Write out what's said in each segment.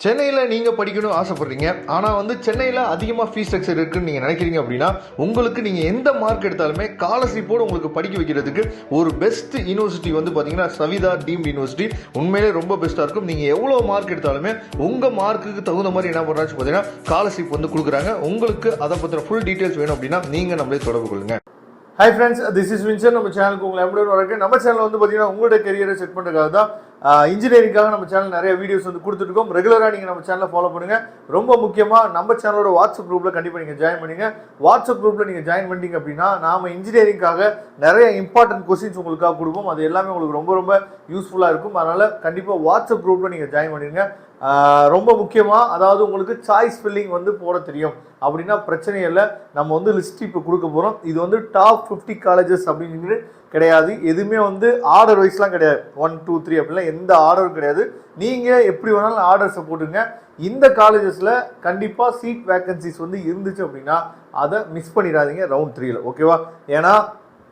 சென்னையில் நீங்கள் படிக்கணும்னு ஆசைப்படுறீங்க, ஆனால் சென்னையில் அதிகமாக ஃபீஸ் ஸ்ட்ரக்சர் இருக்குன்னு நீங்கள் நினைக்கிறீங்க அப்படின்னா, உங்களுக்கு நீங்கள் எந்த மார்க் எடுத்தாலுமே ஸ்காலர்ஷிப்போடு உங்களுக்கு படிக்க வைக்கிறதுக்கு ஒரு பெஸ்ட் யூனிவர்சிட்டி பார்த்தீங்கன்னா சவிதா டீம்டு யூனிவர்சிட்டி உண்மையிலே ரொம்ப பெஸ்ட்டாக இருக்கும். நீங்கள் எவ்வளோ மார்க் எடுத்தாலுமே உங்கள் மார்க்குக்கு தகுந்த மாதிரி என்ன பண்ணுறாச்சு பார்த்தீங்கன்னா ஸ்காலர்ஷிப் கொடுக்குறாங்க. உங்களுக்கு அதை பற்றின ஃபுல் டீட்டெயில்ஸ் வேணும் அப்படின்னா நீங்கள் நம்மளே தொடர்பு கொள்ளுங்க. Hi friends, this is Vinson. நம்ம சேனலுக்கு உங்களை எப்படி வரக்கு நம்ம சேனல் பார்த்தீங்கன்னா உங்களோட கெரியரை செட் பண்ணுறதுக்காக தான் இன்ஜினியரிங்காக நம்ம சேனல் நிறைய வீடியோஸ் கொடுத்துருக்கோம். ரெகுலராக நீங்கள் நம்ம சேனலை ஃபாலோ பண்ணுங்கள். ரொம்ப முக்கியமாக நம்ம சேனலோட வாட்ஸ்அப் குரூப்பில் கண்டிப்பாக நீங்கள் ஜாயின் பண்ணுங்க. வாட்ஸ்அப் குரூப்பில் நீங்கள் ஜாயின் பண்ணிட்டீங்க அப்படின்னா நாம் இன்ஜினியரிங்காக நிறைய இம்பார்ட்டன்ட் கொஸ்டின்ஸ் உங்களுக்காக கொடுப்போம். அது எல்லாமே உங்களுக்கு ரொம்ப ரொம்ப யூஸ்ஃபுல்லாக இருக்கும். அதனால் கண்டிப்பாக வாட்ஸ்அப் குரூப்பில் நீங்கள் ஜாயின் பண்ணிடுங்க. ரொம்ப முக்கியமாக, அதாவது உங்களுக்கு சாய்ஸ் ஃபில்லிங் போட தெரியும் அப்படின்னா பிரச்சனை இல்லை. நம்ம லிஸ்ட் இப்போ கொடுக்க போகிறோம். இது டாப் 50 காலேஜஸ் அப்படிங்கிறது கிடையாது. எதுவுமே ஆர்டர் வைஸ்லாம் கிடையாது. 1 2 3 அப்படிலாம் எந்த ஆர்டரும் கிடையாது. நீங்கள் எப்படி வேணாலும் ஆர்டர்ஸை போட்டுங்க. இந்த காலேஜஸில் கண்டிப்பாக சீட் வேக்கன்சிஸ் இருந்துச்சு அப்படின்னா அதை மிஸ் பண்ணிடாதீங்க ரவுண்ட் 3ல். ஓகேவா? ஏன்னா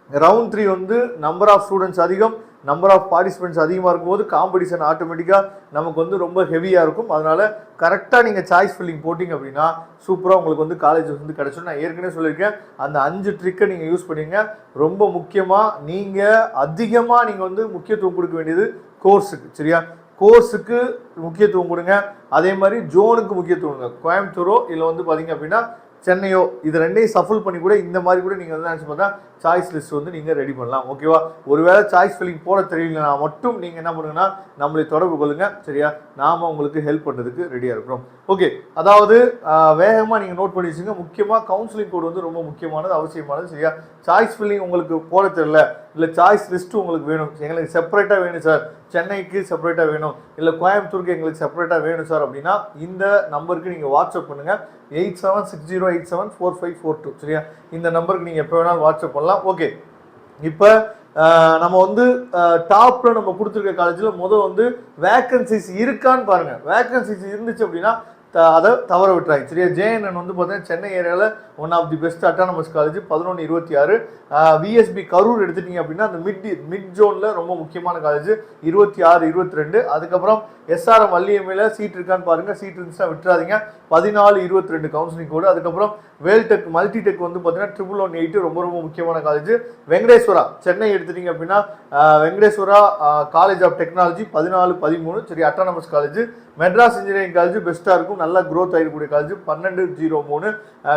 ரவுண்ட் 3 நம்பர் ஆஃப் ஸ்டூடெண்ட்ஸ் அதிகம், நம்பர் ஆஃப் பார்ட்டிசிபென்ட்ஸ் அதிகமாக இருக்கும்போது காம்படிஷன் ஆட்டோமேட்டிக்காக நமக்கு ரொம்ப ஹெவியாக இருக்கும். அதனால் கரெக்டாக நீங்கள் சாய்ஸ் ஃபில்லிங் போட்டிங்க அப்படின்னா சூப்பராக உங்களுக்கு காலேஜஸ் கிடைச்சிடும். நான் ஏற்கனவே சொல்லியிருக்கேன், அந்த 5 ட்ரிக்கை நீங்கள் யூஸ் பண்ணிங்க. ரொம்ப முக்கியமாக நீங்கள் அதிகமாக நீங்கள் முக்கியத்துவம் கொடுக்க வேண்டியது கோர்ஸுக்கு. சரியா? கோர்ஸுக்கு முக்கியத்துவம் கொடுங்க. அதே மாதிரி ஜோனுக்கு முக்கியத்துவம் கொடுங்க. கோயம்புத்தூரோ இல்லை பார்த்தீங்க அப்படின்னா சென்னையோ, இது ரெண்டையும் சஃபுல் பண்ணி கூட இந்த மாதிரி கூட நீங்கள் நினச்சி பார்த்தா சாய்ஸ் லிஸ்ட் நீங்கள் ரெடி பண்ணலாம். ஓகேவா? ஒருவேளை சாய்ஸ் ஃபில்லிங் போட தெரியலனா மட்டும் நீங்கள் என்ன பண்ணுங்கன்னா நம்மளை தொடர்பு கொள்ளுங்க. சரியா? நாம் உங்களுக்கு ஹெல்ப் பண்ணுறதுக்கு ரெடியாக இருக்கிறோம். ஓகே, அதாவது வேகமாக நீங்கள் நோட் பண்ணி வச்சுங்க. முக்கியமாக கவுன்சிலிங் கோட் ரொம்ப முக்கியமானது, அவசியமானது. சரியா? சாய்ஸ் ஃபில்லிங் உங்களுக்கு போட தெரியல, இல்லை சாய்ஸ் லிஸ்ட்டு உங்களுக்கு வேணும், எங்களுக்கு செப்பரேட்டாக வேணும் சார், சென்னைக்கு செப்பரேட்டாக வேணும், இல்லை கோயம்புத்தூருக்கு எங்களுக்கு செப்பரேட்டாக வேணும் சார் அப்படின்னா இந்த நம்பருக்கு நீங்கள் வாட்ஸ்அப் பண்ணுங்கள். 8760874542. சரியா? இந்த நம்பருக்கு நீங்கள் எப்போ வேணாலும் வாட்ஸ்அப் பண்ணலாம். ஓகே, இப்போ நம்ம டாப்பில் நம்ம கொடுத்துருக்க காலேஜில் முதல் வேக்கன்சிஸ் இருக்கான்னு பாருங்கள். வேக்கன்சிஸ் இருந்துச்சு அப்படின்னா அதை தவற விட்டுறாங்க. சரியா? JNN பார்த்தீங்கன்னா சென்னை ஏரியாவில் one of the best autonomous college 1126. VSB Karur எடுத்துட்டீங்க அப்படின்னா அந்த மிட் ஜோனில் ரொம்ப முக்கியமான காலேஜ் 26 22. அதுக்கப்புறம் SRM வள்ளியம்மையில் சீட் இருக்கான்னு பாருங்கள். சீட் இருந்துச்சுன்னா விட்டுறாதீங்க. 14 22 கவுன்சிலிங் கோடு. அதுக்கப்புறம் வேல்டெக் மல்டிடெக் பார்த்தீங்கன்னா 1118 ரொம்ப ரொம்ப முக்கியமான காலேஜ். வெங்கடேஸ்வரா சென்னை எடுத்துட்டீங்க அப்படின்னா வெங்கடேஸ்வரா காலேஜ் ஆஃப் டெக்னாலஜி 14 13. சரி, autonomous college. Madras engineering college பெஸ்ட்டாக இருக்கும், நல்லா க்ரோத் ஆகிருக்கக்கூடிய காலேஜ் 1203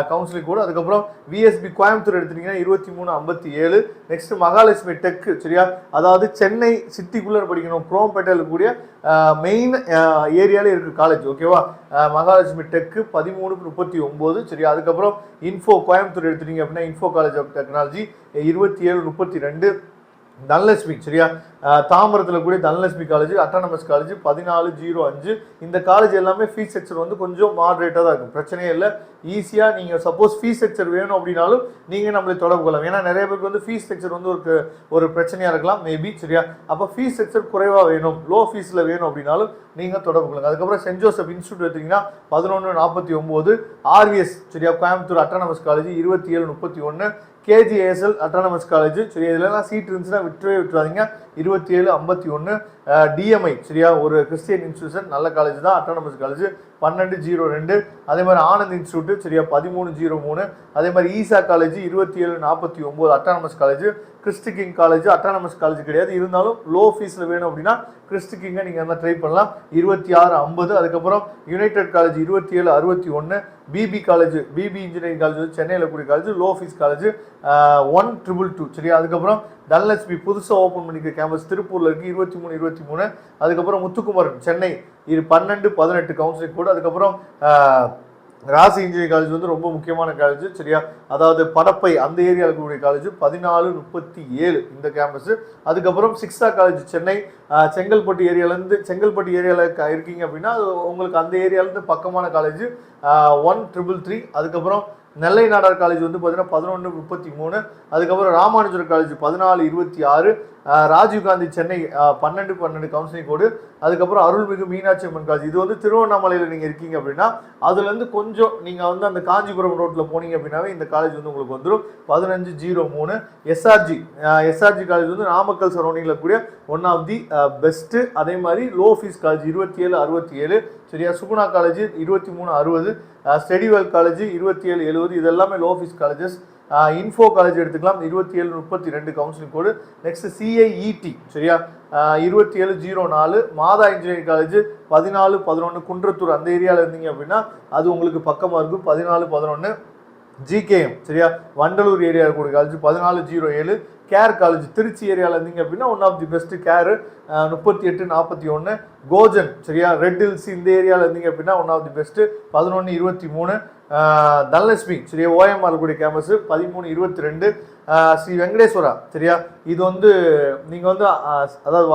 கவுன்சிலிங் கோடு. அதுக்கப்புறம் VSB கோயம்புத்தூர் எடுத்துட்டீங்கன்னா 2357. Next Mahalakshmi tech. சரியா? அதாவது சென்னை சிட்டிக்குள்ளே படிக்கணும், குரோம்பேட்டையில் இருக்கக்கூடிய மெயின் ஏரியாவில் இருக்குது காலேஜ். ஓகேவா? மகாலட்சுமி டெக்கு 1339. சரியா? அதுக்கப்புறம் இன்ஃபோ கோயம்புத்தூர் எடுத்துட்டீங்க அப்படின்னா info college of technology 2732. Dhanalakshmi. சரியா? தாம்பரத்தில் கூடிய தனலட்சுமி காலேஜ் அட்டானமஸ் காலேஜ் 1405. இந்த காலேஜ் எல்லாமே ஃபீஸ் ஸ்ட்ரக்சர் கொஞ்சம் மாடரேட்டாக தான் இருக்கும். பிரச்சனையே இல்லை. ஈஸியாக நீங்கள் சப்போஸ் ஃபீஸ் ஸ்ட்ரக்சர் வேணும் அப்படின்னாலும் நீங்கள் நம்மளை தொடர்பு கொள்ளலாம். ஏன்னா நிறைய பேருக்கு ஃபீஸ் ஸ்ட்ரக்சர் ஒரு பிரச்சனையாக இருக்கலாம் மேபி. சரியா? அப்போ ஃபீஸ் ஸ்ட்ரக்சர் குறைவாக வேணும், லோ ஃபீஸில் வேணும் அப்படின்னாலும் நீங்கள் தொடர்பு கொள்ளுங்க. அதுக்கப்புறம் சென்ட் ஜோசப் இன்ஸ்டியூட் எடுத்திங்கன்னா 1149. RVS. சரியா? Coimbatore autonomous college 2731. KGSL autonomous college. சரி, இதெல்லாம் சீட் இருந்துச்சுன்னா விட்டுறாதீங்க. 2751. DMI. சரியா? ஒரு கிறிஸ்டியன் இன்ஸ்டியூஷன், நல்ல காலேஜ் தான், அட்டானமஸ் காலேஜ் 1202. அதே மாதிரி ஆனந்த் இன்ஸ்டியூட். சரியா? 1303. அதே மாதிரி Easa college 2749 autonomous college. Christy King college autonomous college கிடையாது, இருந்தாலும் லோ ஃபீஸில் வேணும் அப்படின்னா கிறிஸ்டி கிங்கை நீங்கள் என்ன ட்ரை பண்ணலாம். 2650. அதுக்கப்புறம் United college 2761. BB college, BB engineering college சென்னையில் கூடிய காலேஜ், லோ ஃபீஸ் காலேஜ் 1222. சரியா? அதுக்கப்புறம் தனலட்சுமி புதுசாக ஓப்பன் பண்ணிக்கிற கேம்பஸ் திருப்பூரில் இருக்குது 2323. அதுக்கப்புறம் முத்துக்குமரன் சென்னை 1218 கவுன்சிலிங் கோடு. அதுக்கப்புறம் ராசி இன்ஜினியரிங் காலேஜ் ரொம்ப முக்கியமான காலேஜ். சரியா? அதாவது படப்பை அந்த ஏரியாவில் இருக்கக்கூடிய காலேஜ் 1437 இந்த கேம்பஸ். அதுக்கப்புறம் சிக்ஸா காலேஜ் சென்னை செங்கல்பட்டு ஏரியாவில் இருக்கீங்க அப்படின்னா உங்களுக்கு அந்த ஏரியாவிலேருந்து பக்கமான காலேஜ் 1333. அதுக்கப்புறம் நெல்லை நாடார் காலேஜ் பார்த்தீங்கன்னா 1133. அதுக்கப்புறம் ராமானுஜர் காலேஜ் 1426. ராஜீவ்காந்தி சென்னை 12 கவுன்சிலிங் கோடு. அதுக்கப்புறம் அருள்மிகு மீனாட்சி அம்மன் காலேஜ், இது வந்து திருவண்ணாமலையில் நீங்கள் இருக்கீங்க அப்படின்னா அதுலேருந்து கொஞ்சம் நீங்கள் வந்து அந்த காஞ்சிபுரம் ரோட்டில் போனீங்க அப்படின்னாவே இந்த காலேஜ் வந்து உங்களுக்கு வந்துடும். 1503 எஸ்ஆர்ஜி காலேஜ் வந்து நாமக்கல் சரௌண்டிங்கில் கூடிய ஒன் ஆஃப் தி பெஸ்ட்டு. அதே மாதிரி லோ ஃபீஸ் காலேஜ் 2767 சரியா. சுகுணா காலேஜ் 2360, ஸ்டெடிவெல் காலேஜ் 2770, இது எல்லாமே low fees colleges. Info college எடுத்துக்கலாம் 2732 கவுன்சிலிங் கோடு. நெக்ஸ்ட் சிஐஇடி சரியா 2704. மாதா இன்ஜினியரிங் காலேஜ் 1411 குன்றத்தூர் அந்த ஏரியாவில் இருந்தீங்க அப்படின்னா அது உங்களுக்கு பக்கமாக இருக்கும். 1411 ஜிகேஎம் சரியா வண்டலூர் ஏரியா இருக்கக்கூடிய காலேஜ் 1407. கேர் காலேஜ் திருச்சி ஏரியாவில் இருந்தீங்க அப்படின்னா one of the best care 3841. கோஜன் சரியா ரெட் ஹில்ஸ் இந்த ஏரியாவில் இருந்தீங்க அப்படின்னா one of the best 1123. Dhanalakshmi சரியா ஓஎம்ஆர் கூடிய கேம்பஸ் 1322. ஸ்ரீ வெங்கடேஸ்வரா சரியா இது வந்து நீங்கள் வந்து அதாவது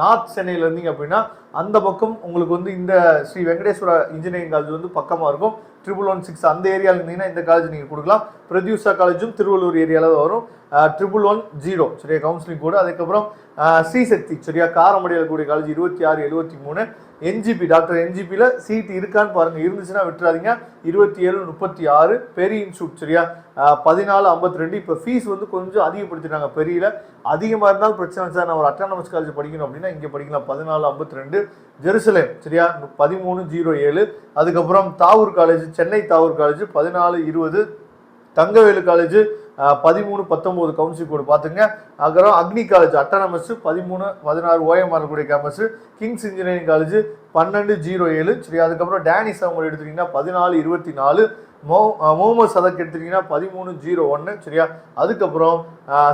நார்த் சென்னையில் இருந்தீங்க அப்படின்னா அந்த பக்கம் உங்களுக்கு வந்து இந்த ஸ்ரீ வெங்கடேஸ்வரா இன்ஜினியரிங் காலேஜ் வந்து பக்கமாக இருக்கும். 1116 அந்த ஏரியாவில் இருந்தீங்கன்னா இந்த காலேஜ் நீங்கள் கொடுக்கலாம். பிரத்யூஷா காலேஜும் திருவள்ளூர் ஏரியாவில் தான் வரும். 1110 சரியா கவுன்சிலிங் கோடு. அதுக்கப்புறம் ஸ்ரீசக்தி சரியா காரமடையில் கூடிய காலேஜ் 2673. என்ஜிபி டாக்டர் என்ஜிபியில் சீட் இருக்கான்னு பாருங்கள், இருந்துச்சுன்னா விட்டுறாதீங்க. 2736. பெரி இன்ஸ்டியூட் சரியா 1452. இப்போ ஃபீஸ் வந்து கொஞ்சம் அதிகப்படுத்திட்டாங்க. பெரியில் அதிகமாக இருந்தாலும் பிரச்சனை சார், நான் ஒரு அட்டானமஸ் காலேஜ் படிக்கணும் அப்படின்னா இங்கே படிக்கலாம். 1452. ஜெருசலேம் சரியா 1307. அதுக்கப்புறம் Thavoor college Chennai Thavoor college 1420. Thangavelu college 1319 council code பார்த்துங்க. அப்புறம் அக்னி காலேஜ் அட்டானமஸ் 1316 ஓஎம்ஆர் கூடிய கேம்பஸ். கிங்ஸ் இன்ஜினியரிங் காலேஜ் 1207 சரி. அதுக்கப்புறம் டேனிஸ் அவங்க எடுத்துக்கிட்டிங்கன்னா 1424. முகமது சதக் எடுத்துக்கிட்டிங்கன்னா 1301 சரியா. அதுக்கப்புறம்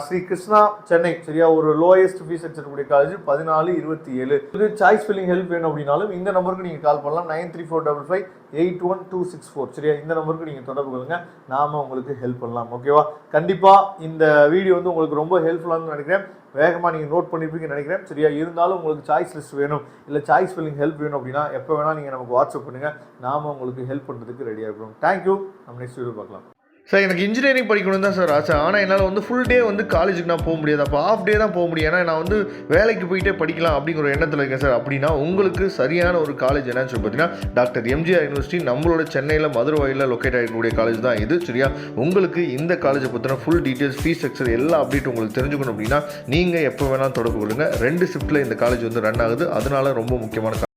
ஸ்ரீ கிருஷ்ணா சென்னை சரியா ஒரு லோயஸ்ட் ஃபீஸ் எடுக்கக்கூடிய காலேஜ் 1427. இது சாய்ஸ் ஃபில்லிங் ஹெல்ப் வேணும் அப்படின்னாலும் இந்த நம்பருக்கு நீங்கள் கால் பண்ணலாம். 9345581264 சரியா. இந்த நம்பருக்கு நீங்கள் தொடர்பு கொள்ளுங்க, நாம உங்களுக்கு ஹெல்ப் பண்ணலாம். ஓகேவா? கண்டிப்பாக இந்த வீடியோ வந்து உங்களுக்கு ரொம்ப ஹெல்ப்ஃபுல்லாக நினைக்கிறேன். வேகமாக நீங்கள் நோட் பண்ணியிருப்பீங்கன்னு நினைக்கிறேன் சரியா. இருந்தாலும் உங்களுக்கு சாய்ஸ் லிஸ்ட் வேணும் இல்லை சாய்ஸ் ஃபில்லிங் ஹெல்ப் வேணும் அப்படின்னா எப்போ வேணால் நீங்கள் நமக்கு வாட்ஸ்அப் பண்ணுங்கள், நாம் உங்களுக்கு ஹெல்ப் பண்ணுறதுக்கு ரெடியாக இருக்கிறோம். தேங்க்யூ. நம்ம நெக்ஸ்ட் வீடியோ பார்க்கலாம். சார் எனக்கு இன்ஜினியரிங் படிக்கணும் தான் சார் ஆசை. ஆனால் என்னால் வந்து ஃபுல் டே வந்து காலேஜுக்கு நான் போக முடியாது. அப்போ ஆஃப் டே தான் போக முடியும். ஏன்னா நான் வந்து வேலைக்கு போயிட்டே படிக்கலாம் அப்படிங்கிற ஒரு எண்ணத்தில் இருக்கேன் சார். அப்படின்னா உங்களுக்கு சரியான ஒரு காலேஜ் என்னன்னு சொல்லி பார்த்தீங்கன்னா டாக்டர் எம்ஜிஆர் யூனிவர்சிட்டி நம்மளோட சென்னையில் மதுரவாயில் லொக்கேட் ஆகிருக்கக்கூடிய காலேஜ் தான் இது சரியா. உங்களுக்கு இந்த காலேஜை பற்றின ஃபுல் டீட்டெயில்ஸ் ஃபீஸ் ஸ்ட்ரக்சர் எல்லா அப்டேட் உங்களுக்கு தெரிஞ்சுக்கணும் அப்படின்னா நீங்கள் எப்போ வேணாலும் தொடர்பு கொள்ளுங்கள். 2 ஷிஃப்ட்டில் இந்த காலேஜ் வந்து ரன் ஆகுது. அதனால ரொம்ப முக்கியமான